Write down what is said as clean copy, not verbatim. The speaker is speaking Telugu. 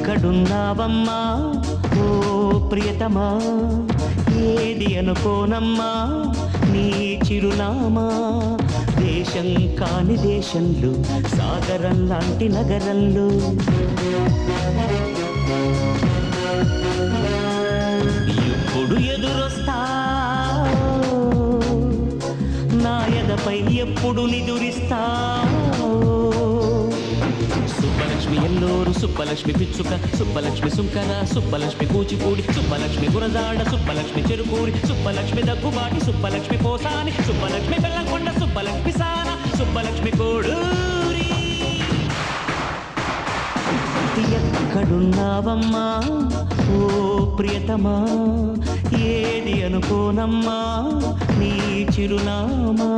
ఎక్కడున్నావమ్మా ఓ ప్రియతమా, ఏది అనుకోనమ్మా నీ చిరునామా. దేశం కాని దేశంలో, సాగరం లాంటి నగరంలో ఎప్పుడు ఎదురొస్తా, నా ఎదపై ఎప్పుడు నిదురిస్తా. సుబ్బలక్ష్మి ఎల్లూరు, సుబ్బలక్ష్మి పిచ్చుక, సుబ్బలక్ష్మి సుంకర, సుబ్బలక్ష్మి కూచిపూడి, సుబ్బలక్ష్మి గురజాడ, సుబ్బలక్ష్మి చెరుకూరి, సుబ్బలక్ష్మి దగ్గుబాటి, సుబ్బలక్ష్మి పోసాని, సుబ్బలక్ష్మి బెల్లంకొండ, సుబ్బలక్ష్మి సాన, సుబ్బలక్ష్మి కోడూరి. ఎక్కడున్నావమ్మా ఓ ప్రియతమా, ఏది అనుకోనమ్మా నీ చిరునామా.